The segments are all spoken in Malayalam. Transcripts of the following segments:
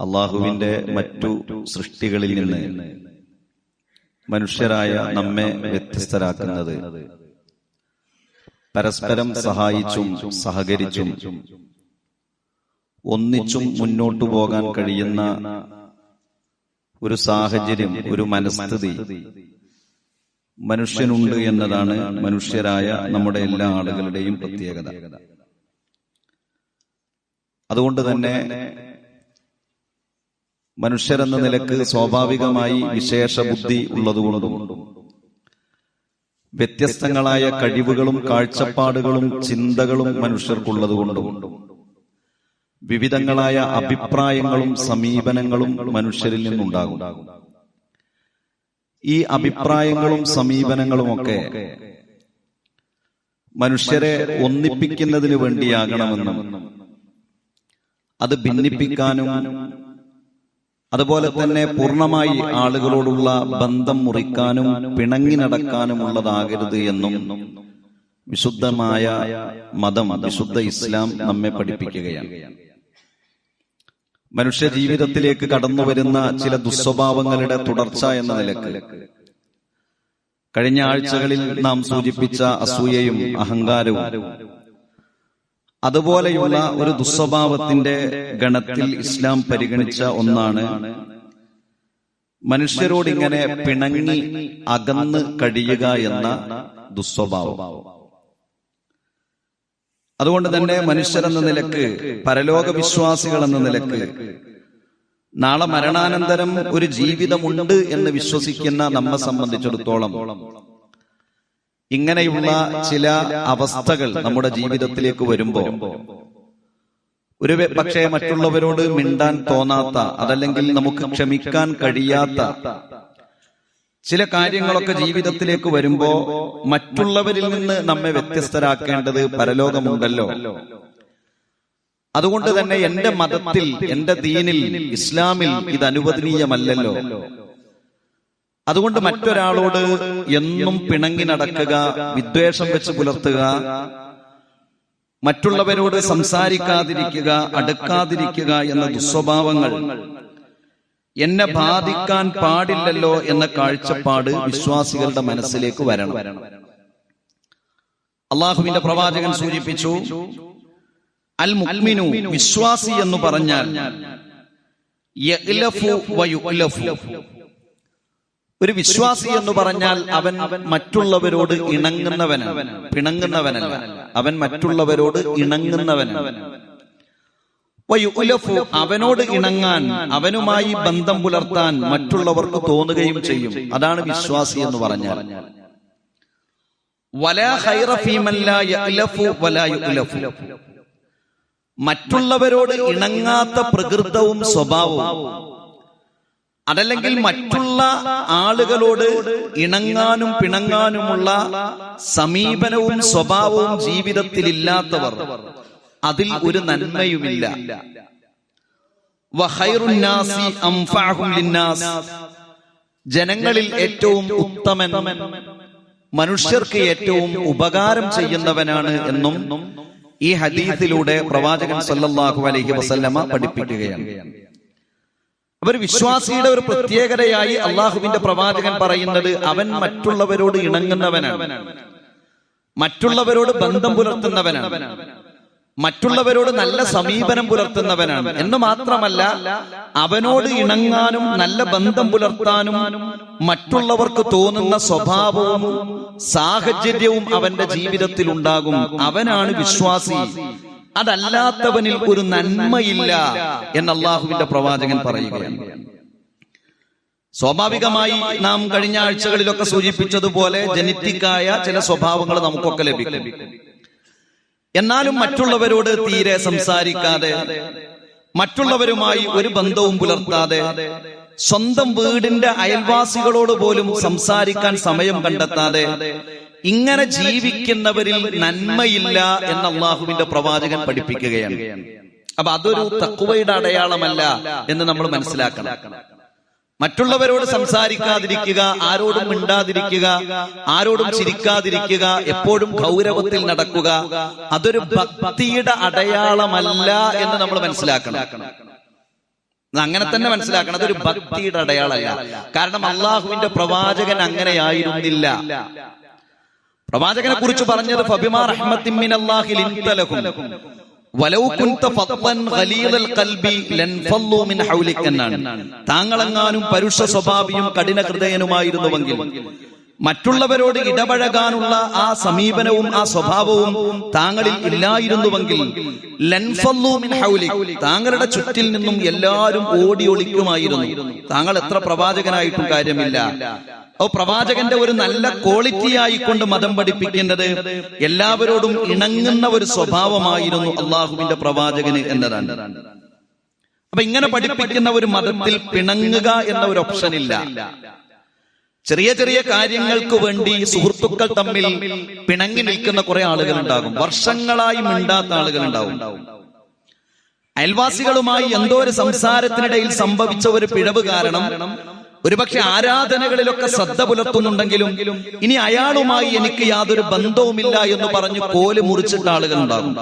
അള്ളാഹുവിന്റെ മറ്റു സൃഷ്ടികളിൽ നിന്ന് മനുഷ്യരായ നമ്മെ വ്യത്യസ്തരാക്കുന്നത് പരസ്പരം സഹായിച്ചും സഹകരിച്ചും ഒന്നിച്ചും മുന്നോട്ടു പോകാൻ കഴിയുന്ന ഒരു സാഹചര്യം, ഒരു മനസ്ഥിതി മനുഷ്യനുണ്ട് എന്നതാണ് മനുഷ്യരായ നമ്മുടെ എല്ലാ ആളുകളുടെയും പ്രത്യേകത. അതുകൊണ്ട് തന്നെ മനുഷ്യരെന്ന നിലക്ക് സ്വാഭാവികമായി വിശേഷ ബുദ്ധി ഉള്ളതുകൊണ്ടും വ്യത്യസ്തങ്ങളായ കഴിവുകളും കാഴ്ചപ്പാടുകളും ചിന്തകളും മനുഷ്യർക്കുള്ളതുകൊണ്ടും വിവിധങ്ങളായ അഭിപ്രായങ്ങളും സമീപനങ്ങളും മനുഷ്യരിൽ നിന്നുണ്ടാകും. ഈ അഭിപ്രായങ്ങളും സമീപനങ്ങളുമൊക്കെ മനുഷ്യരെ ഒന്നിപ്പിക്കുന്നതിന് വേണ്ടിയാകണമെന്നും അത് ഭിന്നിപ്പിക്കാനും അതുപോലെ തന്നെ പൂർണ്ണമായി ആളുകളോടുള്ള ബന്ധം മുറിക്കാനും പിണങ്ങി നടക്കാനുമുള്ളതാകരുത് എന്നും വിശുദ്ധമായ മതം, വിശുദ്ധ ഇസ്ലാം നമ്മെ പഠിപ്പിക്കുകയാണ്. മനുഷ്യ ജീവിതത്തിലേക്ക് കടന്നുവരുന്ന ചില ദുസ്വഭാവങ്ങളുടെ തുടർച്ച എന്ന നിലക്ക് കഴിഞ്ഞ ആഴ്ചകളിൽ നാം സൂചിപ്പിച്ച അസൂയയും അഹങ്കാരവും അതുപോലെയുള്ള ഒരു ദുസ്വഭാവത്തിന്റെ ഗണത്തിൽ ഇസ്ലാം പരിഗണിച്ച ഒന്നാണ് മനുഷ്യരോടിങ്ങനെ പിണങ്ങി അകന്ന് കഴിയുക എന്ന ദുസ്വഭാവം. അതുകൊണ്ട് തന്നെ മനുഷ്യരെന്ന നിലക്ക്, പരലോക വിശ്വാസികൾ എന്ന നിലക്ക്, നാളെ മരണാനന്തരം ഒരു ജീവിതമുണ്ട് എന്ന് വിശ്വസിക്കുന്ന നമ്മെ സംബന്ധിച്ചിടത്തോളം ഇങ്ങനെയുള്ള ചില അവസ്ഥകൾ നമ്മുടെ ജീവിതത്തിലേക്ക് വരുമ്പോൾ ഒരു പക്ഷേ മറ്റുള്ളവരോട് മിണ്ടാൻ തോന്നാത്ത, അതല്ലെങ്കിൽ നമുക്ക് ക്ഷമിക്കാൻ കഴിയാത്ത ചില കാര്യങ്ങളൊക്കെ ജീവിതത്തിലേക്ക് വരുമ്പോ മറ്റുള്ളവരിൽ നിന്ന് നമ്മെ വ്യത്യസ്തരാക്കേണ്ടത് പരലോകമുണ്ടല്ലോ. അതുകൊണ്ട് തന്നെ എന്റെ മതത്തിൽ, എന്റെ ദീനിൽ, ഇസ്ലാമിൽ ഇത് അനുവദനീയമല്ലല്ലോ. അതുകൊണ്ട് മറ്റൊരാളോട് എന്നും പിണങ്ങി നടക്കുക, വിദ്വേഷം വെച്ച് പുലർത്തുക, മറ്റുള്ളവരോട് സംസാരിക്കാതിരിക്കുക, അടുക്കാതിരിക്കുക എന്ന ദുസ്വഭാവങ്ങൾ എന്നെ ബാധിക്കാൻ പാടില്ലല്ലോ എന്ന കാഴ്ചപ്പാട് വിശ്വാസികളുടെ മനസ്സിലേക്ക് വരണം. അള്ളാഹുവിന്റെ പ്രവാചകൻ സൂചിപ്പിച്ചു, അൽ മുഅ്മിനു, വിശ്വാസി എന്ന് പറഞ്ഞാൽ യഅ്ലഫു വയുഅ്ലഫു. ഒരു വിശ്വാസി എന്ന് പറഞ്ഞാൽ അവൻ മറ്റുള്ളവരോട് ഇണങ്ങുന്നവനാണ്, പിണങ്ങുന്നവനല്ല. അവൻ മറ്റുള്ളവരോട് ഇണങ്ങുന്നവനാണ്. വയുഅ്ലഫു, അവനോട് ഇണങ്ങാൻ, അവനുമായി ബന്ധം പുലർത്താൻ മറ്റുള്ളവർക്ക് തോന്നുകയും ചെയ്യും. അതാണ് വിശ്വാസി എന്ന് പറഞ്ഞാൽ. വലാ ഖൈറ ഫീമൻ ലാ യഅ്ലഫു വലാ യുഅ്ലഫു. മറ്റുള്ളവരോട് ഇണങ്ങാത്ത പ്രകൃതവും സ്വഭാവവും, അതല്ലെങ്കിൽ മറ്റുള്ള ആളുകളോട് ഇണങ്ങാനും പിണങ്ങാനുമുള്ള സമീപനവും സ്വഭാവവും ജീവിതത്തിലില്ലാത്തവർ, അതിൽ ഒരു നന്മയുമില്ല. വഖൈറുൻ നാസി അൻഫഅഹും ലിന്നാസ്, ജനങ്ങളിൽ ഏറ്റവും ഉത്തമൻ, മനുഷ്യർക്ക് ഏറ്റവും ഉപകാരം ചെയ്യുന്നവനാണ് എന്നും ഈ ഹദീസിലൂടെ പ്രവാചകൻ സല്ലല്ലാഹു അലൈഹി വസല്ലമ പഠിപ്പിക്കുകയാണ്. അവർ വിശ്വാസിയുടെ ഒരു പ്രത്യേകതയായി അള്ളാഹുവിന്റെ പ്രവാചകൻ പറയുന്നത് അവൻ മറ്റുള്ളവരോട് ഇണങ്ങുന്നവനാണ്, മറ്റുള്ളവരോട് ബന്ധം പുലർത്തുന്നവനാണ്, മറ്റുള്ളവരോട് നല്ല സമീപനം പുലർത്തുന്നവനാണ് എന്ന് മാത്രമല്ല, അവനോട് ഇണങ്ങാനും നല്ല ബന്ധം പുലർത്താനും മറ്റുള്ളവർക്ക് തോന്നുന്ന സ്വഭാവവും സാഹചര്യവും അവന്റെ ജീവിതത്തിൽ ഉണ്ടാകും. അവനാണ് വിശ്വാസി. അതല്ലാത്തവനിൽ ഒരു നന്മയില്ല എന്ന് അള്ളാഹുവിന്റെ പ്രവാചകൻ പറയുകയാണ്. സ്വാഭാവികമായി നാം കഴിഞ്ഞ ആഴ്ചകളിലൊക്കെ സൂചിപ്പിച്ചതുപോലെ ജനറ്റിക്കായ ചില സ്വഭാവങ്ങൾ നമുക്കൊക്കെ ലഭിക്കും. എന്നാലും മറ്റുള്ളവരോട് തീരെ സംസാരിക്കാതെ, മറ്റുള്ളവരുമായി ഒരു ബന്ധവും പുലർത്താതെ, സ്വന്തം വീടിന്റെ അയൽവാസികളോട് പോലും സംസാരിക്കാൻ സമയം കണ്ടെത്താതെ ഇങ്ങനെ ജീവിക്കുന്നവരിൽ നന്മയില്ല എന്ന് അള്ളാഹുവിന്റെ പ്രവാചകൻ പഠിപ്പിക്കുകയാണ്. അപ്പൊ അതൊരു തഖ്വയുടെ അടയാളമല്ല എന്ന് നമ്മൾ മനസ്സിലാക്കണം. മറ്റുള്ളവരോട് സംസാരിക്കാതിരിക്കുക, ആരോടും മിണ്ടാതിരിക്കുക, ആരോടും ചിരിക്കാതിരിക്കുക, എപ്പോഴും ഗൗരവത്തിൽ നടക്കുക, അതൊരു ഭക്തിയുടെ അടയാളമല്ല എന്ന് നമ്മൾ മനസ്സിലാക്കണം. അങ്ങനെ തന്നെ മനസ്സിലാക്കണം. അതൊരു ഭക്തിയുടെ അടയാളമല്ല. കാരണം അള്ളാഹുവിന്റെ പ്രവാചകൻ അങ്ങനെയായിരുന്നില്ല. പ്രവാചകനെ കുറിച്ച് പറഞ്ഞത് ഫബിമാ റഹ്മത്തിൻ മിനല്ലാഹി ലിൻത ലഹും വലൗ കുൻത ഫദ്ദൻ ഗലീദൽ ഖൽബി ലൻഫല്ലു മിൻ ഹൗലിക എന്നാണ്. താങ്കളെങ്ങാനും പരുഷ സ്വഭാവിയും കഠിന ഹൃദയനുമായിരുന്നുവെങ്കിൽ, മറ്റുള്ളവരോട് ഇടപഴകാനുള്ള ആ സമീപനവും ആ സ്വഭാവവും താങ്കളിൽ ഇല്ലായിരുന്നുവെങ്കിൽ ലൻഫല്ലു മിൻ ഹൗലിക, താങ്കളുടെ ചുറ്റിൽ നിന്നും എല്ലാവരും ഓടി ഒളിക്കുമായിരുന്നു. താങ്കൾ എത്ര പ്രവാചകനായിട്ടും കാര്യമില്ല. പ്രവാചകന്റെ ഒരു നല്ല ക്വാളിറ്റി ആയിക്കൊണ്ട് മതം പഠിപ്പിക്കേണ്ടത് എല്ലാവരോടും ഇണങ്ങുന്ന ഒരു സ്വഭാവമായിരുന്നു അള്ളാഹുവിന്റെ പ്രവാചകന് എന്നതാണ്. അപ്പൊ ഇങ്ങനെ പഠിപ്പിക്കുന്ന ഒരു മതത്തിൽ പിണങ്ങുക എന്ന ഒരു ഓപ്ഷൻ ഇല്ല. ചെറിയ ചെറിയ കാര്യങ്ങൾക്ക് വേണ്ടി സുഹൃത്തുക്കൾ തമ്മിൽ പിണങ്ങി നിൽക്കുന്ന കുറെ ആളുകൾ ഉണ്ടാകും. വർഷങ്ങളായി മിണ്ടാത്ത ആളുകൾ ഉണ്ടാവും. അയൽവാസികളുമായി എന്തോ ഒരു സംസാരത്തിനിടയിൽ സംഭവിച്ച ഒരു പിഴവ് കാരണം ഒരുപക്ഷെ ആരാധനകളിലൊക്കെ ശ്രദ്ധ പുലർത്തുന്നുണ്ടെങ്കിലും ഇനി അയാളുമായി എനിക്ക് യാതൊരു ബന്ധവുമില്ല എന്ന് പറഞ്ഞ് കോല് മുറിച്ചിട്ട ആളുകൾ ഉണ്ടാകും.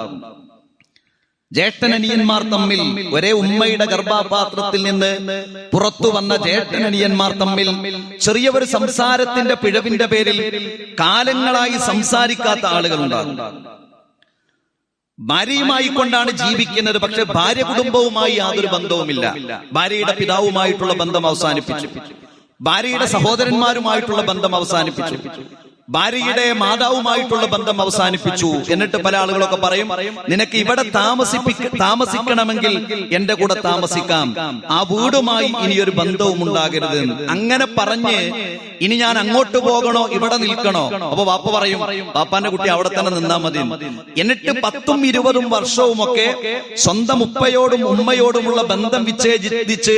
ജ്യേഷ്ഠനനിയന്മാർ തമ്മിൽ, ഒരേ ഉമ്മയുടെ ഗർഭപാത്രത്തിൽ നിന്ന് പുറത്തു വന്ന ജ്യേഷ്ഠനനിയന്മാർ തമ്മിൽ ചെറിയ ഒരു സംസാരത്തിന്റെ പിഴവിന്റെ പേരിൽ കാലങ്ങളായി സംസാരിക്കാത്ത ആളുകൾ ഉണ്ടാകും. ഭാര്യയുമായി കൊണ്ടാണ് ജീവിക്കുന്നത്, പക്ഷെ ഭാര്യ കുടുംബവുമായി യാതൊരു ബന്ധവുമില്ല. ഭാര്യയുടെ പിതാവുമായിട്ടുള്ള ബന്ധം അവസാനിപ്പിച്ചു, ഭാര്യയുടെ സഹോദരന്മാരുമായിട്ടുള്ള ബന്ധം അവസാനിപ്പിച്ചു, ഭാര്യയുടെ മാതാവുമായിട്ടുള്ള ബന്ധം അവസാനിപ്പിച്ചു. എന്നിട്ട് പല ആളുകളൊക്കെ പറയും, നിനക്ക് ഇവിടെ താമസിക്കണമെങ്കിൽ എന്റെ കൂടെ താമസിക്കാം, ആ വീടുമായി ഇനിയൊരു ബന്ധവും ഉണ്ടാകരുത്. അങ്ങനെ പറഞ്ഞ് ഇനി ഞാൻ അങ്ങോട്ട് പോകണോ ഇവിടെ നിൽക്കണോ? അപ്പൊ വാപ്പ പറയും, വാപ്പാന്റെ കുട്ടി അവിടെ തന്നെ നിന്നാ മതി. എന്നിട്ട് 10ഉം 20ഉം വർഷവും ഒക്കെ സ്വന്തം ഉപ്പയോടും ഉമ്മയോടുമുള്ള ബന്ധം വിച്ഛേദിച്ച്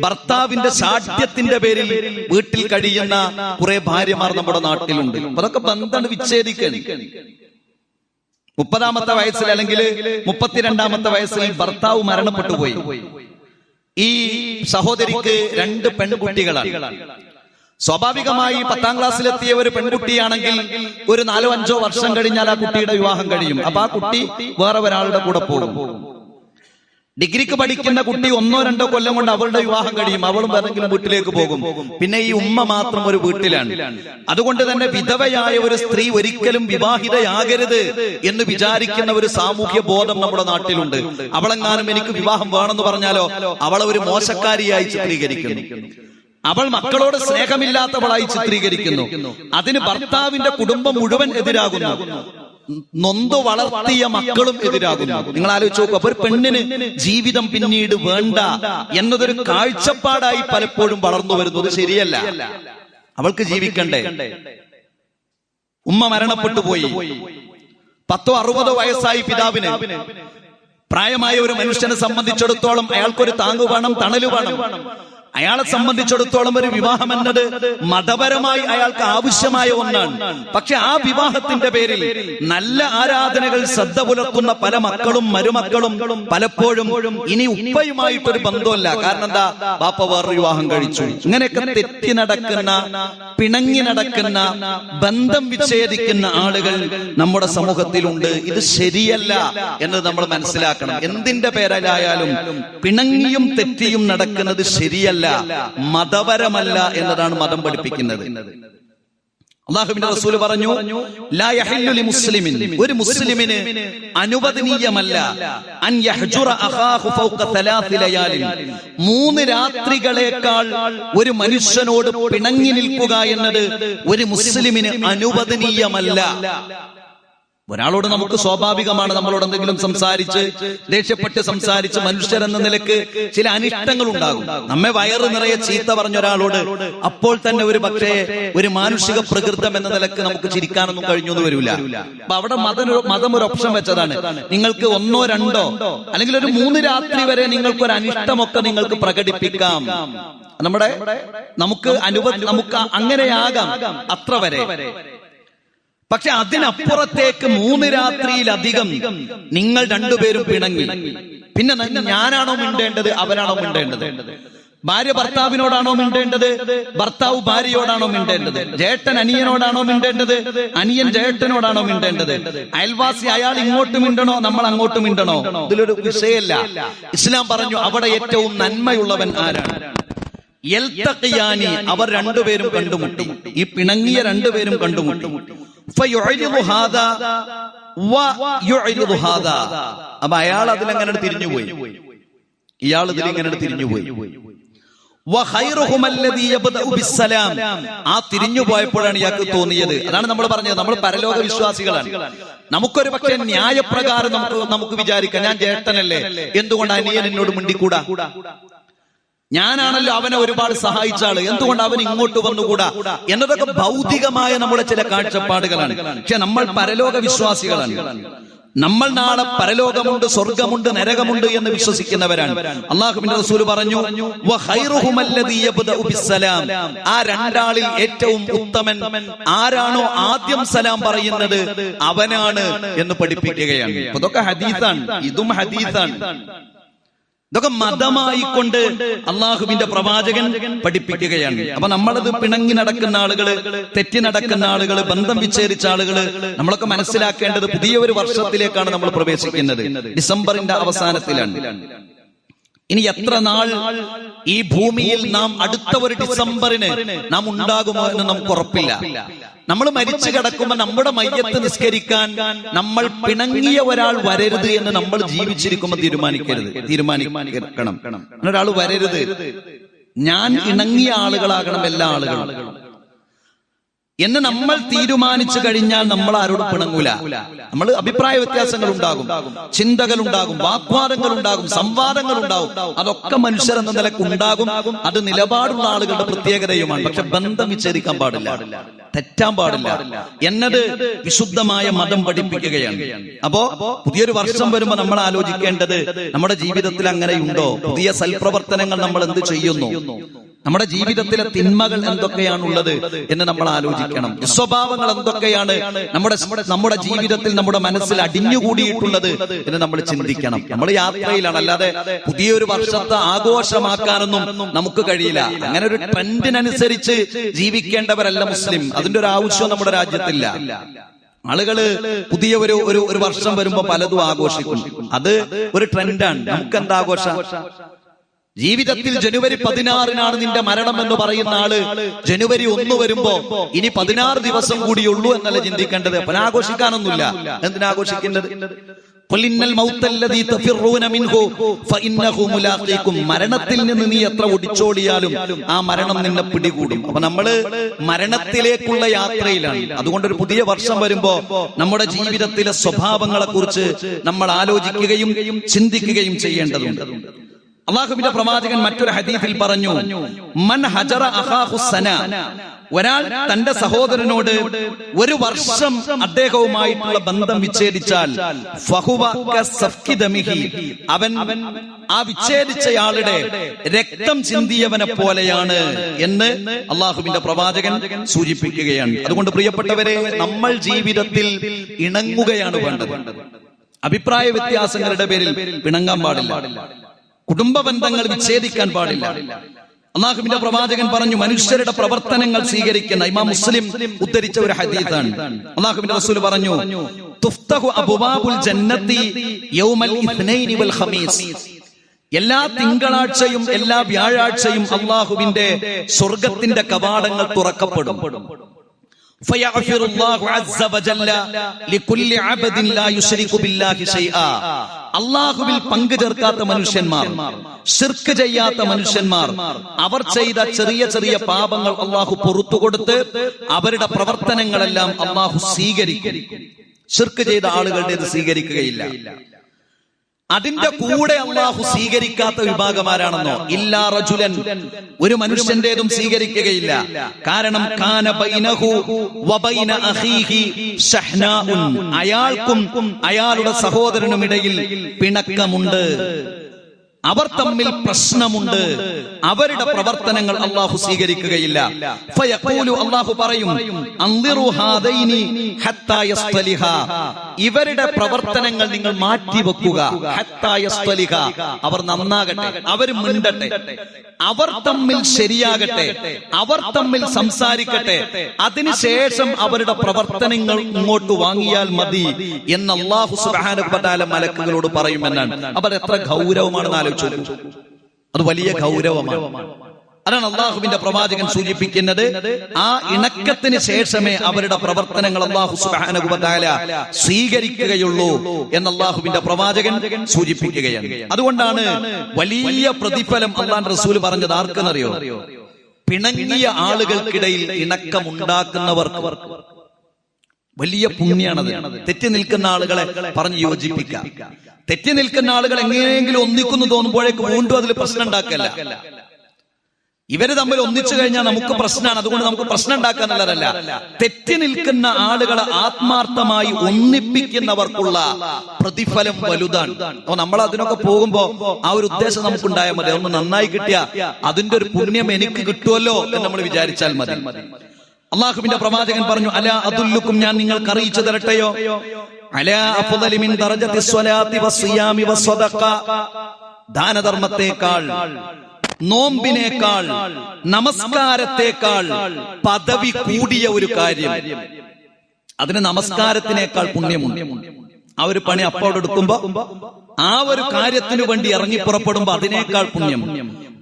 ഭർത്താവിന്റെ ശാഠ്യത്തിന്റെ പേരിൽ വീട്ടിൽ കഴിയുന്ന കുറെ ഭാര്യമാർ നമ്മുടെ നാട്ടിലുണ്ട്. അതൊക്കെ ബന്ധം വിച്ഛേദിക്കണം. 30ാമത്തെ വയസ്സിൽ അല്ലെങ്കിൽ 32ാമത്തെ വയസ്സിൽ ഭർത്താവ് മരണപ്പെട്ടു പോയി. ഈ സഹോദരിക്ക് 2 പെൺകുട്ടികളാണ്. സ്വാഭാവികമായി 10ാം ക്ലാസ്സിലെത്തിയ ഒരു പെൺകുട്ടിയാണെങ്കിൽ ഒരു 4-5 വർഷം കഴിഞ്ഞാൽ ആ കുട്ടിയുടെ വിവാഹം കഴിയും. അപ്പൊ ആ കുട്ടി വേറെ ഒരാളുടെ കൂടെ പോകും. ഡിഗ്രിക്ക് പഠിക്കുന്ന കുട്ടി 1-2 കൊല്ലം കൊണ്ട് അവളുടെ വിവാഹം കഴിയും, അവളും വേറെങ്കിലും വീട്ടിലേക്ക് പോകും. പിന്നെ ഈ ഉമ്മ മാത്രം ഒരു വീട്ടിലാണ്. അതുകൊണ്ട് തന്നെ വിധവയായ ഒരു സ്ത്രീ ഒരിക്കലും വിവാഹിതയാകരുത് എന്ന് വിചാരിക്കുന്ന ഒരു സാമൂഹ്യ ബോധം നമ്മുടെ നാട്ടിലുണ്ട്. അവളെങ്ങാനും എനിക്ക് വിവാഹം വേണമെന്ന് പറഞ്ഞാലോ അവളെ ഒരു മോശക്കാരിയായി ചിത്രീകരിക്കുന്നു, അവൾ മക്കളോട് സ്നേഹമില്ലാത്തവളായി ചിത്രീകരിക്കുന്നു. അതിന് ഭർത്താവിന്റെ കുടുംബം മുഴുവൻ എതിരാകുന്നു, നൊന്തു വളർത്തിയ മക്കളും എതിരാകുന്നു. നിങ്ങൾ ആലോചിച്ച് നോക്കൂ. അപ്പൊ ഒരു പെണ്ണിന് ജീവിതം പിന്നീട് വേണ്ട എന്നതൊരു കാഴ്ചപ്പാടായി പലപ്പോഴും വളർന്നു വരുന്നത് ശരിയല്ല. അവൾക്ക് ജീവിക്കണ്ടേ. ഉമ്മ മരണപ്പെട്ടു പോയി. 10-60 വയസ്സായി പിതാവിന്. പ്രായമായ ഒരു മനുഷ്യനെ സംബന്ധിച്ചിടത്തോളം അയാൾക്കൊരു താങ്ങു വേണം, തണല് വേണം. അയാളെ സംബന്ധിച്ചിടത്തോളം ഒരു വിവാഹം എന്നത് മതപരമായി അയാൾക്ക് ആവശ്യമായ ഒന്നാണ്. പക്ഷെ ആ വിവാഹത്തിന്റെ പേരിൽ നല്ല ആരാധനകൾ ശ്രദ്ധ പുലർത്തുന്ന പല മക്കളും മരുമക്കളും പലപ്പോഴും ഇനി ഉപ്പയുമായിട്ടൊരു ബന്ധമല്ല. കാരണം എന്താ, ബാപ്പ വേറൊരു വിവാഹം കഴിച്ചു. ഇങ്ങനെയൊക്കെ തെറ്റി നടക്കുന്ന, പിണങ്ങി നടക്കുന്ന, ബന്ധം വിച്ഛേദിക്കുന്ന ആളുകൾ നമ്മുടെ സമൂഹത്തിലുണ്ട്. ഇത് ശരിയല്ല എന്നത് നമ്മൾ മനസ്സിലാക്കണം. എന്തിന്റെ പേരിലായാലും പിണങ്ങിയും തെറ്റിയും നടക്കുന്നത് ശരിയല്ല, മതപരമല്ല എന്നതാണ് മതം പഠിപ്പിക്കുന്നത്. അല്ലാഹുവിന്റെ റസൂൽ പറഞ്ഞു, ലാ യഹില്ലു ലിമുസ്ലിമിൻ, ഒരു മുസ്ലിമിന് അനുവദനീയമല്ല അൻ യഹ്ജുറ അഖാഹു ഫൗക 3 ലയാലിൻ, 3 രാത്രികളേക്കാൾ ഒരു മനുഷ്യനോട് പിണങ്ങി നിൽക്കുക എന്നത് ഒരു മുസ്ലിമിന് അനുവദനീയമല്ല. ഒരാളോട് നമുക്ക് സ്വാഭാവികമാണ്, നമ്മളോട് എന്തെങ്കിലും സംസാരിച്ച് ദേഷ്യപ്പെട്ട് സംസാരിച്ച് മനുഷ്യരെന്ന നിലക്ക് ചില അനിഷ്ടങ്ങൾ ഉണ്ടാകും. നമ്മെ വയറ് നിറയെ ചീത്ത പറഞ്ഞ ഒരാളോട് അപ്പോൾ തന്നെ ഒരു പക്ഷേ ഒരു മാനുഷിക പ്രകൃതം എന്ന നിലക്ക് നമുക്ക് ചിരിക്കാനൊന്നും കഴിഞ്ഞൊന്നും വരില്ല. അപ്പൊ അവിടെ മതം ഒരു ഓപ്ഷൻ വെച്ചതാണ്. നിങ്ങൾക്ക് 1-2 അല്ലെങ്കിൽ ഒരു 3 രാത്രി വരെ നിങ്ങൾക്കൊരു അനിഷ്ടമൊക്കെ നിങ്ങൾക്ക് പ്രകടിപ്പിക്കാം. നമുക്ക് അങ്ങനെയാകാം, അത്ര വരെ. പക്ഷെ അതിനപ്പുറത്തേക്ക് 3 രാത്രിയിലധികം നിങ്ങൾ 2 പേരും പിണങ്ങി, പിന്നെ ഞാനാണോ മിണ്ടേണ്ടത് അവനാണോ മിണ്ടേണ്ടത്? ഭാര്യ ഭർത്താവിനോടാണോ മിണ്ടേണ്ടത്? ഭർത്താവ് ഭാര്യയോടാണോ മിണ്ടേണ്ടത്? ജേട്ടൻ അനിയനോടാണോ മിണ്ടേണ്ടത്? അനിയൻ ജേട്ടനോടാണോ മിണ്ടേണ്ടത്? അയൽവാസി അയാൾ ഇങ്ങോട്ട് മിണ്ടണോ നമ്മൾ അങ്ങോട്ട് മിണ്ടണോ? ഇതിലൊരു വിഷയമല്ല. ഇസ്ലാം പറഞ്ഞു അവിടെ ഏറ്റവും നന്മയുള്ളവൻ ആരാണ്? യൽതഖിയാനി, അവർ രണ്ടുപേരും കണ്ടുമുട്ടി. ഈ പിണങ്ങിയ രണ്ടുപേരും കണ്ടുമുട്ടി. ഫയുഇദു ഹാദാ വയുഇദു ഹാദാ. അപ്പൊ അയാൾ അതിലെങ്ങനെ തിരിഞ്ഞുപോയി, ഇയാൾ ഇതിലിങ്ങനെ തിരിഞ്ഞുപോയി. ആ തിരിഞ്ഞു പോയപ്പോഴാണ് ഇയാൾക്ക് തോന്നിയത്. അതാണ് നമ്മൾ പറഞ്ഞത്, നമ്മൾ പരലോക വിശ്വാസികളാണ്. നമുക്കൊരു പക്ഷേ ന്യായപ്രകാരം നമുക്ക് വിചാരിക്കാം, ഞാൻ ചേട്ടനല്ലേ, എന്തുകൊണ്ട് അനിയൻ എന്നോട് മിണ്ടിക്കൂടാ? ഞാനാണല്ലോ അവനെ ഒരുപാട് സഹായിച്ച ആള്, എന്തുകൊണ്ട് അവൻ ഇങ്ങോട്ട് വന്നുകൂടാ? എന്നതൊക്കെ ഭൗതികമായ നമ്മുടെ ചില കാഴ്ചപ്പാടുകളാണ്. പക്ഷെ നമ്മൾ പരലോക വിശ്വാസികളാണ്. നമ്മൾ നാളെ പരലോകമുണ്ട്, സ്വർഗമുണ്ട്, നരകമുണ്ട് എന്ന് വിശ്വസിക്കുന്നവരാണ്. അല്ലാഹുവിന്റെ റസൂൽ പറഞ്ഞു, ആ രണ്ടാളിൽ ഏറ്റവും ഉത്തമൻ ആരാണോ ആദ്യം സലാം പറയുന്നത് അവനാണ് എന്ന് പഠിപ്പിക്കുകയാണ്. ഇതൊക്കെ ഹദീസാണ്, ഇതും ഹദീസാണ്. ഇതൊക്കെ മതമായിക്കൊണ്ട് അള്ളാഹുവിന്റെ പ്രവാചകൻ പഠിപ്പിക്കുകയാണ്. അപ്പൊ നമ്മളത് പിണങ്ങി നടക്കുന്ന ആളുകള്, തെറ്റി നടക്കുന്ന ആളുകള്, ബന്ധം വിച്ഛേദിച്ച ആളുകള്, നമ്മളൊക്കെ മനസ്സിലാക്കേണ്ടത് പുതിയ ഒരു വർഷത്തിലേക്കാണ് നമ്മൾ പ്രവേശിക്കുന്നത്. ഡിസംബറിന്റെ അവസാനത്തിലാണ്. ഇനി എത്ര നാൾ ഈ ഭൂമിയിൽ നാം അടുത്ത ഒരു ഡിസംബറിന് നാം ഉണ്ടാകുമോ എന്ന് നമുക്ക് ഉറപ്പില്ല. നമ്മൾ മരിച്ചു കിടക്കുമ്പോൾ നമ്മുടെ മയ്യത്ത് നിസ്കരിക്കാൻ നമ്മൾ പിണങ്ങിയ ഒരാൾ വരരുത് എന്ന് നമ്മൾ ജീവിച്ചിരിക്കുമ്പോൾ തീരുമാനിക്കണം. ഒരാൾ വരരുത്, ഞാൻ ഇണങ്ങിയ ആളുകളാകണം എല്ലാ ആളുകളും എന്ന് നമ്മൾ തീരുമാനിച്ചു കഴിഞ്ഞാൽ നമ്മൾ ആരോടും പിണങ്ങൂല. നമ്മൾ അഭിപ്രായ വ്യത്യാസങ്ങൾ ഉണ്ടാകും, ചിന്തകൾ ഉണ്ടാകും, വാഗ്വാദങ്ങൾ ഉണ്ടാകും, സംവാദങ്ങൾ ഉണ്ടാകും. അതൊക്കെ മനുഷ്യർ എന്ന നിലക്ക് ഉണ്ടാകും. അത് നിലപാടുള്ള ആളുകളുടെ പ്രത്യേകതയുമാണ്. പക്ഷെ ബന്ധം വിച്ഛേദിക്കാൻ പാടില്ല, തെറ്റാൻ പാടില്ല എന്നത് വിശുദ്ധമായ മതം പഠിപ്പിക്കുകയാണ്. അപ്പോ പുതിയൊരു വർഷം വരുമ്പോ നമ്മൾ ആലോചിക്കേണ്ടത് നമ്മുടെ ജീവിതത്തിൽ അങ്ങനെയുണ്ടോ? പുതിയ സൽപ്രവർത്തനങ്ങൾ നമ്മൾ എന്ത് ചെയ്യുന്നു? നമ്മുടെ ജീവിതത്തിലെ തിന്മകൾ എന്തൊക്കെയാണുള്ളത് എന്ന് നമ്മൾ ആലോചിക്കണം. സ്വഭാവങ്ങൾ എന്തൊക്കെയാണ് നമ്മുടെ ജീവിതത്തിൽ, നമ്മുടെ മനസ്സിൽ അടിഞ്ഞുകൂടിയിട്ടുള്ളത് എന്ന് നമ്മൾ ചിന്തിക്കണം. നമ്മൾ യാത്രയിലാണ്, അല്ലാതെ പുതിയൊരു വർഷത്തെ ആഘോഷമാക്കാനൊന്നും നമുക്ക് കഴിയില്ല. അങ്ങനെ ഒരു ട്രെൻഡിനനുസരിച്ച് ജീവിക്കേണ്ടവരല്ല മുസ്ലിം. അതിന്റെ ഒരു ആവശ്യം നമ്മുടെ രാജ്യത്തില്ല. ആളുകള് പുതിയ ഒരു വർഷം വരുമ്പോ പലതും ആഘോഷിക്കും. അത് ഒരു ട്രെൻഡാണ്. നമുക്ക് എന്താ ആഘോഷം? ജീവിതത്തിൽ ജനുവരി 16 നിന്റെ മരണം എന്ന് പറയുന്ന ആള് ജനുവരി 1 വരുമ്പോ ഇനി 16 ദിവസം കൂടിയുള്ളൂ എന്നല്ല ചിന്തിക്കേണ്ടത്. അപ്പം ആഘോഷിക്കാനൊന്നുമില്ല. എന്തിനാഘോഷിക്കേണ്ടത്? മരണത്തിൽ നിന്ന് നീ എത്ര ഒടിച്ചോടിയാലും ആ മരണം നിന്നെ പിടികൂടും. അപ്പൊ നമ്മള് മരണത്തിലേക്കുള്ള യാത്രയിലാണ്. അതുകൊണ്ട് ഒരു പുതിയ വർഷം വരുമ്പോ നമ്മുടെ ജീവിതത്തിലെ സ്വഭാവങ്ങളെ കുറിച്ച് നമ്മൾ ആലോചിക്കുകയും ചിന്തിക്കുകയും ചെയ്യേണ്ടതുണ്ട്. അല്ലാഹുവിന്റെ പ്രവാചകൻ മറ്റൊരു ഹദീസിൽ പറഞ്ഞു, മൻ ഹജറ അഖാഹു സന, ഒരാൾ തന്റെ സഹോദരനോട് ഒരു വർഷം അദ്ദേഹവുമായിട്ടുള്ള ബന്ധം വിച്ഛേദിച്ചാൽ ഫഹുവ കസഫ്കി ദമിഹി, അവൻ ആ വിച്ഛേദിച്ചയാളുടെ രക്തം ചിന്തിയവനെ പോലെയാണ് എന്ന് അല്ലാഹുവിന്റെ പ്രവാചകൻ സൂചിപ്പിക്കുകയാണ്. അതുകൊണ്ട് പ്രിയപ്പെട്ടവരെ, നമ്മൾ ജീവിതത്തിൽ ഇണങ്ങുകയാണ് വേണ്ടത്. അഭിപ്രായ വ്യത്യാസങ്ങളുടെ പേരിൽ പിണങ്ങാൻ പാടില്ല. കുടുംബ ബന്ധങ്ങൾ വിച്ഛേദിക്കാൻ പാടില്ല. അല്ലാഹുവിന്റെ പ്രവാചകൻ പറഞ്ഞു, മനുഷ്യരുടെ പ്രവർത്തനങ്ങൾ സ്വീകരിക്കുന്ന, ഇമാം മുസ്ലിം ഉദ്ധരിച്ച ഒരു ഹദീസാണ്. അല്ലാഹുവിന്റെ റസൂൽ പറഞ്ഞു, തുഫ്തഹു അബ്വാബുൽ ജന്നത്തി യൗമൽ ഇത്നൈനി വൽ ഖമീസ്, എല്ലാ തിങ്കളാഴ്ചയും എല്ലാ വ്യാഴാഴ്ചയും അല്ലാഹുവിന്റെ സ്വർഗ്ഗത്തിന്റെ കവാടങ്ങൾ തുറക്കപ്പെടും. അല്ലാഹുവിൽ പങ്കു ചേർക്കാത്ത മനുഷ്യന്മാർ, ശിർക്ക് ചെയ്യാത്ത മനുഷ്യന്മാർ, അവർ ചെയ്ത ചെറിയ ചെറിയ പാപങ്ങൾ അല്ലാഹു പുറത്തു കൊടുത്ത് അവരുടെ പ്രവർത്തനങ്ങളെല്ലാം അല്ലാഹു സ്വീകരിക്കും. ശിർക്ക് ചെയ്ത ആളുകളുടേത് സ്വീകരിക്കുകയില്ല. അതിന്റെ കൂടെ അല്ലാഹു സ്വീകരിക്കാത്ത വിഭാഗമാരാണെന്നോ? ഇല്ലാ റജുലൻ, ഒരു മനുഷ്യന്റേതും സ്വീകരിക്കുകയില്ല. കാരണം കാന ബൈനഹു വബൈന അഖീഹി ഷഹ്നാഉൻ, അയാൾക്കും അയാളുടെ സഹോദരനും ഇടയിൽ പിണക്കമുണ്ട്. അവർ തമ്മിൽ പ്രശ്നമുണ്ട്, അവരുടെ പ്രവർത്തനങ്ങൾ അള്ളാഹു സ്വീകരിക്കുകയില്ല. ഫയഖൂലു, അള്ളാഹു പറയും, അൻദിറു ഹാദൈനി ഹത്താ യസ്തലിഹ, ഇവരുടെ പ്രവർത്തനങ്ങൾ നിങ്ങൾ മാറ്റിവെക്കുക. ഹത്താ യസ്തലിഹ, അവർ നന്നാകട്ടെ, അവർ മിണ്ടട്ടെ, അവർ തമ്മിൽ ശരിയാകട്ടെ, അവർ തമ്മിൽ സംസാരിക്കട്ടെ, അതിനുശേഷം അവരുടെ പ്രവർത്തനങ്ങൾ ഇങ്ങോട്ട് വാങ്ങിയാൽ മതി എന്ന് അല്ലാഹു സുബ്ഹാനഹു വ തആല മലക്കുകളോട് പറയുമെന്നാണ്. അവർ എത്ര ഗൗരവമാണെന്ന് ആലോചിച്ചു. അത് വലിയ ഗൗരവമാണ്. അതാണ് അള്ളാഹുവിന്റെ പ്രവാചകൻ സൂചിപ്പിക്കുന്നത്. ആ ഇണക്കത്തിന് ശേഷമേ അവരുടെ പ്രവർത്തനങ്ങൾ അല്ലാഹു സുബ്ഹാനഹു വ തആല സ്വീകരിക്കുകയുള്ളൂ എന്ന് അള്ളാഹുവിന്റെ പ്രവാചകൻ സൂചിപ്പിക്കുകയാണ്. അതുകൊണ്ടാണ് വലിയ പ്രതിഫലം അല്ലാഹുവിന്റെ റസൂൽ പറഞ്ഞത് ആർക്കെന്നറിയോ? പിണങ്ങിയ ആളുകൾക്കിടയിൽ ഇണക്കമുണ്ടാക്കുന്നവർക്ക് വലിയ പുണ്യാണത്. തെറ്റി നിൽക്കുന്ന ആളുകളെ പറഞ്ഞ് യോജിപ്പിക്കാം. തെറ്റി നിൽക്കുന്ന ആളുകൾ എങ്ങനെയെങ്കിലും ഒന്നിക്കുന്നു തോന്നുമ്പോഴേക്ക് വീണ്ടും അതിൽ പ്രശ്നം ഉണ്ടാക്കല്ല. ഇവര് തമ്മിൽ ഒന്നിച്ചു കഴിഞ്ഞാൽ നമുക്ക് പ്രശ്നമാണ്, അതുകൊണ്ട് നമുക്ക് പ്രശ്നം ഉണ്ടാക്കാനുള്ളതല്ല. തെറ്റി നിൽക്കുന്ന ആളുകളെ ആത്മാർത്ഥമായി ഒന്നിപ്പിക്കുന്നവർക്കുള്ള പ്രതിഫലം വലുതാണ്. അപ്പൊ നമ്മൾ അതിനൊക്കെ പോകുമ്പോ ആ ഒരു ഉദ്ദേശം നമുക്കുണ്ടായാൽ മതി. ഒന്ന് നന്നായി കിട്ടിയ അതിന്റെ ഒരു പുണ്യം എനിക്ക് കിട്ടുമല്ലോ എന്ന് നമ്മൾ വിചാരിച്ചാൽ മതി. അള്ളാഹുവിന്റെ പ്രവാചകൻ പറഞ്ഞു, അലാ അദുല്ലുക്കും, ഞാൻ നിങ്ങൾക്ക് അറിയിച്ചു തരട്ടെയോ, അലാ അഫ്ളലി മിൻ ദറജത്തി സ്വലാത്തി വസ്സിയാമി വസ്സദഖ, ദാനധർമ്മത്തേക്കാൾ, നോമ്പിനേക്കാൾ, നമസ്കാരത്തേക്കാൾ പദവി കൂടിയ ഒരു കാര്യം, അതിന് നമസ്കാരത്തിനേക്കാൾ പുണ്യമുണ്ട്. ആ ഒരു പണി അപ്പോൾ എടുക്കുമ്പോ, ആ ഒരു കാര്യത്തിനു വേണ്ടി ഇറങ്ങി പുറപ്പെടുമ്പോ അതിനേക്കാൾ പുണ്യം,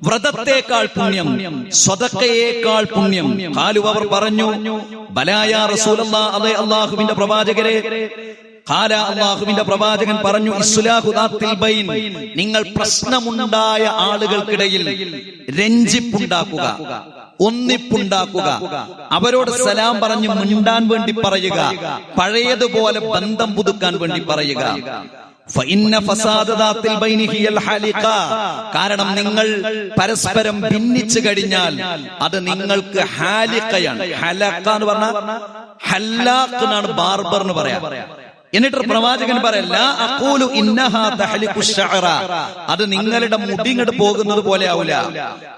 വ്രതത്തേക്കാൾ പുണ്യം, സ്വതക്കയേക്കാൾ പുണ്യം. ഖാലു, അവർ പറഞ്ഞു, ബലായ റസൂലല്ലാഹ്, അതെ അല്ലാഹുവിന്റെ പ്രവാചകരെ. ഖാല, അല്ലാഹുവിന്റെ പ്രവാചകൻ പറഞ്ഞു, ഇസ്ലാഹു ദാത്തിൽ ബൈൻ, നിങ്ങൾ പ്രശ്നമുണ്ടായ ആളുകൾക്കിടയിൽ രഞ്ജിപ്പുണ്ടാക്കുക, ഒന്നിപ്പുണ്ടാക്കുക, അവരോട് സലാം പറഞ്ഞ് മിണ്ടാൻ വേണ്ടി പറയുക, പഴയതുപോലെ ബന്ധം പുതുക്കാൻ വേണ്ടി പറയുക. കാരണം നിങ്ങൾ പരസ്പരം ഭിന്നിച്ചു കഴിഞ്ഞാൽ അത് നിങ്ങൾക്ക് ഹാലിഖയാണ്. ഹലഖ എന്ന് പറഞ്ഞാൽ ഹല്ലാഖ് എന്നാണ് ബാർബർ എന്ന് പറയാം. എന്നിട്ട് പ്രവാചകൻ പറയല്ല, അഖൂലു ഇന്നഹാ തഹ്ലിഖു ശഅറ, അത് നിങ്ങളുടെ മുടിങ്ങട് പോകുന്നത് പോലെ ആവില്ല.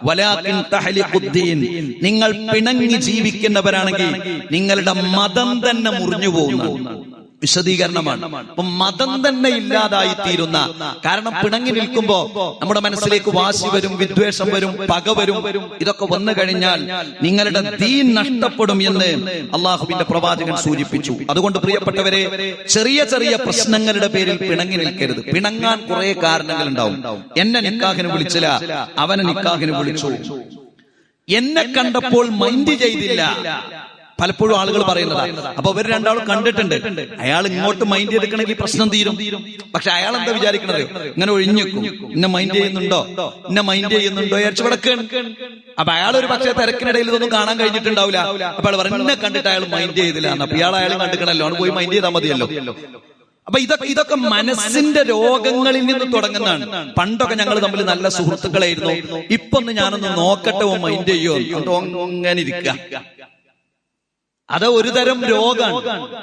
വലാകിൻ തഹ്ലിഖുദ്ദീൻ, നിങ്ങൾ പിണങ്ങി ജീവിക്കുന്നവരാണെങ്കിൽ നിങ്ങളുടെ മതം തന്നെ മുറിഞ്ഞു പോകുന്നു. വിശദീകരണമാണ്. അപ്പൊ മതം തന്നെ ഇല്ലാതായി തീരുന്ന, കാരണം പിണങ്ങി നിൽക്കുമ്പോ നമ്മുടെ മനസ്സിലേക്ക് വാശി വരും, വിദ്വേഷം വരും, പക വരും. ഇതൊക്കെ വന്നു കഴിഞ്ഞാൽ നിങ്ങളുടെ ദീൻ നഷ്ടപ്പെടും എന്ന് അള്ളാഹുവിന്റെ പ്രവാചകൻ സൂചിപ്പിച്ചു. അതുകൊണ്ട് പ്രിയപ്പെട്ടവരെ, ചെറിയ ചെറിയ പ്രശ്നങ്ങളുടെ പേരിൽ പിണങ്ങി നിൽക്കരുത്. പിണങ്ങാൻ കുറെ കാരണങ്ങൾ ഉണ്ടാവും. എന്നെ നിക്കാഹിന് വിളിച്ചില്ല, അവനെ നിക്കാഹിന് വിളിച്ചു, എന്നെ കണ്ടപ്പോൾ മൈൻഡ് ചെയ്തില്ല, പലപ്പോഴും ആളുകൾ പറയുന്നതാ. അപ്പൊ ഇവർ രണ്ടാളും കണ്ടിട്ടുണ്ട്, അയാൾ ഇങ്ങോട്ട് മൈൻഡ് ചെയ്തിക്കണമെങ്കിൽ പ്രശ്നം തീരും. പക്ഷെ അയാൾ എന്താ വിചാരിക്കണത്? ഇങ്ങനെ ഒഴിഞ്ഞേക്കും, ഇന്നെ മൈൻഡ് ചെയ്യുന്നുണ്ടോ, ഇന്നെ മൈൻഡ് ചെയ്യുന്നുണ്ടോ വിചാരിച്ചു കിടക്കാണ്. അപ്പൊ അയാൾ ഒരു പക്ഷേ തിരക്കിനിടയിൽ ഇതൊന്നും കാണാൻ കഴിഞ്ഞിട്ടുണ്ടാവില്ല. അപ്പൊ അയാൾ പറഞ്ഞു, എന്നെ കണ്ടിട്ട് അയാൾ മൈൻഡ് ചെയ്തില്ല. അപ്പൊ ഇയാൾ കണ്ടിക്കണല്ലോ, ആണ് പോയി മൈൻഡ് ചെയ്താൽ മതിയല്ലോ. അപ്പൊ ഇതൊക്കെ മനസ്സിന്റെ രോഗങ്ങളിൽ നിന്ന് തുടങ്ങുന്നതാണ്. പണ്ടൊക്കെ ഞങ്ങൾ തമ്മിൽ നല്ല സുഹൃത്തുക്കളായിരുന്നു, ഇപ്പൊ ഒന്ന് ഞാനൊന്ന് നോക്കട്ടെ, മൈൻഡ് ചെയ്യോ, അങ്ങനെ ഇരിക്കുക. അത് ഒരു തരം രോഗമാണ്.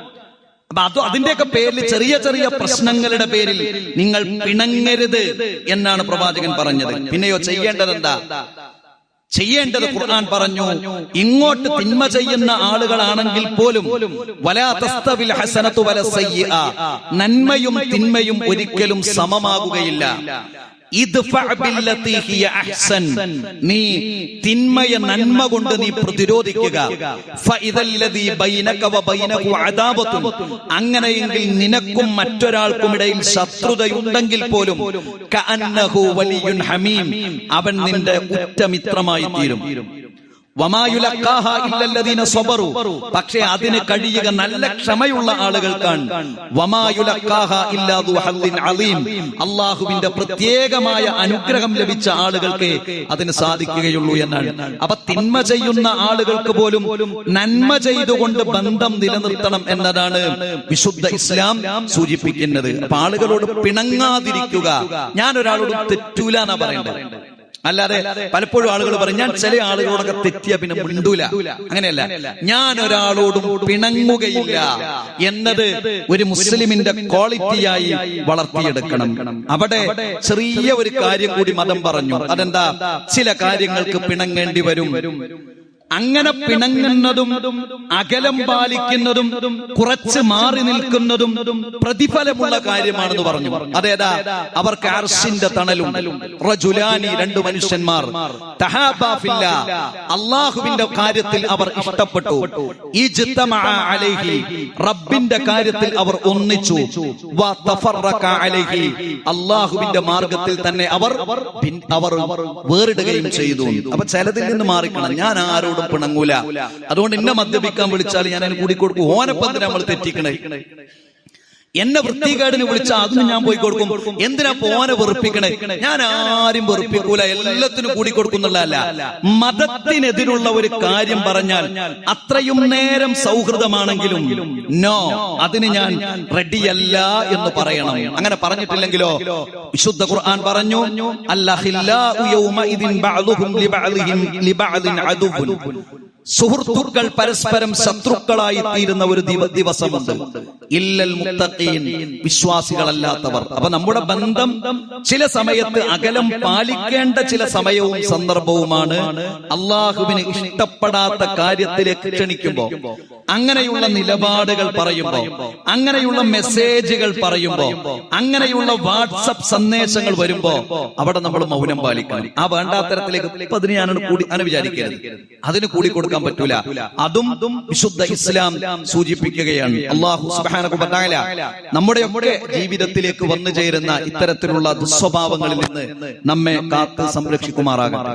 അപ്പൊ അതിന്റെയൊക്കെ പേരിൽ, ചെറിയ ചെറിയ പ്രശ്നങ്ങളുടെ പേരിൽ നിങ്ങൾ പിണങ്ങരുത് എന്നാണ് പ്രവാചകൻ പറഞ്ഞത്. പിന്നെയോ ചെയ്യേണ്ടത് എന്താ? ചെയ്യേണ്ടത് ഖുർആൻ പറഞ്ഞു, ഇങ്ങോട്ട് തിന്മ ചെയ്യുന്ന ആളുകളാണെങ്കിൽ പോലും വലാ തസ്തവിൽ ഹസനതു വല സയ്യിഅ, നന്മയും തിന്മയും ഒരിക്കലും സമമാകുകയില്ല. നീ തിന്മയെ നന്മ കൊണ്ട് നീ പ്രതിരോധിക്കുക. അങ്ങനെയെങ്കിൽ നിനക്കും മറ്റൊരാൾക്കും ഇടയിൽ ശത്രുതയുണ്ടെങ്കിൽ പോലും അവൻ നിന്റെ ഉറ്റമിത്രമായി തീരും. പക്ഷേ അതിന് കഴിയുക നല്ല ക്ഷമയുള്ള ആളുകൾക്കാണ്. അള്ളാഹുവിന്റെ പ്രത്യേകമായ അനുഗ്രഹം ലഭിച്ച ആളുകൾക്ക് അതിന് സാധിക്കുകയുള്ളൂ എന്നാണ്. അപ്പൊ തിന്മ ചെയ്യുന്ന ആളുകൾക്ക് പോലും നന്മ ചെയ്തുകൊണ്ട് ബന്ധം നിലനിർത്തണം എന്നതാണ് വിശുദ്ധ ഇസ്ലാം സൂചിപ്പിക്കുന്നത്. അപ്പൊ ആളുകളോട് പിണങ്ങാതിരിക്കുക. ഞാൻ ഒരാളോട് തെറ്റൂല എന്നാ പറയേണ്ടത്. അല്ലാതെ പലപ്പോഴും ആളുകൾ പറയും ഞാൻ ചില ആളുകളോടൊക്കെ തെറ്റിയ പിന്നെ മിണ്ടൂല. അങ്ങനെയല്ല, ഞാൻ ഒരാളോടും പിണങ്ങുകയില്ല എന്നത് ഒരു മുസ്ലിമിന്റെ ക്വാളിറ്റിയായി വളർത്തിയെടുക്കണം. അവിടെ ചെറിയ ഒരു കാര്യം കൂടി മതം പറഞ്ഞു. അതെന്താ? ചില കാര്യങ്ങൾക്ക് പിണങ്ങേണ്ടി വരും. അങ്ങനെ പിണങ്ങുന്നതും അകലം പാലിക്കുന്നതും കുറച്ച് മാറി നിൽക്കുന്നതും പ്രതിഫലമുള്ള കാര്യമാണെന്ന് പറഞ്ഞു. അതേതാ? അവർക്ക് അർശിന്റെ തണലും. റജുലാനി, രണ്ടു മനുഷ്യന്മാർ, തഹാബാ ഫില്ലാ, അല്ലാഹുവിന്റെ കാര്യത്തിൽ അവർ ഇഷ്ടപ്പെട്ടു. ഇജ്തമഅ അലൈഹി, റബ്ബിന്റെ കാര്യത്തിൽ അവർ ഒന്നിച്ചു. വ തഫറഖ അലൈഹി, അല്ലാഹുവിന്റെ മാർഗത്തിൽ തന്നെ അവർ വേറിടുകയും ചെയ്തു. അപ്പൊ ചിലതിൽ നിന്ന് മാറിക്കണം. ഞാൻ ആരോടും പിണങ്ങൂല, അതുകൊണ്ട് എന്നെ മദ്യപിക്കാൻ വിളിച്ചാൽ ഞാൻ അതിന് കൂടി കൊടുക്കും. ഓനപ്പത്തിന് നമ്മൾ തെറ്റിക്കണേ. എന്നെ വൃത്തികേടിന് വിളിച്ചാൽ അതിന് ഞാൻ പോയി കൊടുക്കും. എന്തിനാ പോനെ വെറുപ്പിക്കണേ? ഞാൻ ആരും വെറുപ്പിക്കൂല, എല്ലാത്തിനും കൂടി കൊടുക്കുന്നുള്ളതല്ല. മതത്തിനെതിരുള്ള ഒരു കാര്യം പറഞ്ഞാൽ അത്രയും നേരം സൗഹൃദമാണെങ്കിലും നോ, അതിന് ഞാൻ റെഡിയല്ല എന്ന് പറയണം. അങ്ങനെ പറഞ്ഞിട്ടില്ലെങ്കിലോ വിശുദ്ധ ഖുർആൻ പറഞ്ഞു, അല്ലഹില്ലാഉ യൗമഇദിൻ ബഅദുഹും ലിബഅദിൻ അദുവ്വുൻ, സുഹൃത്തുക്കൾ പരസ്പരം ശത്രുക്കളായി തീരുന്ന ഒരു ദിവസമുണ്ട്. ഇല്ലൽ മുത്തഖീൻ, വിശ്വാസികളല്ലാത്തവർ. അപ്പൊ നമ്മുടെ ബന്ധം ചില സമയത്ത് അകലം പാലിക്കേണ്ട ചില സമയവും സന്ദർഭവുമാണ്. അള്ളാഹുവിന് ഇഷ്ടപ്പെടാത്ത കാര്യത്തിലേക്ക് ക്ഷണിക്കുമ്പോ, അങ്ങനെയുള്ള നിലപാടുകൾ പറയുമ്പോ, അങ്ങനെയുള്ള മെസ്സേജുകൾ പറയുമ്പോ, അങ്ങനെയുള്ള വാട്സപ്പ് സന്ദേശങ്ങൾ വരുമ്പോ അവിടെ നമ്മൾ മൗനം പാലിക്കണം. ആ വേണ്ടാത്തരത്തിലേക്ക് അതിന് ഞാനാണ് കൂടി അങ്ങനെ വിചാരിക്കരുത്. അതിന് കൂടി കൊടുക്കാൻ പറ്റൂല. അതും വിശുദ്ധ ഇസ്ലാം സൂചിപ്പിക്കുകയാണ്. അല്ലാഹു സുബ്ഹാനഹു വ തആല നമ്മുടെയൊക്കെ ജീവിതത്തിലേക്ക് വന്നു ചേരുന്ന ഇത്തരത്തിലുള്ള ദുസ്വഭാവങ്ങളിൽ നിന്ന് നമ്മെ കാത്ത് സംരക്ഷിക്കുമാറാകട്ടെ.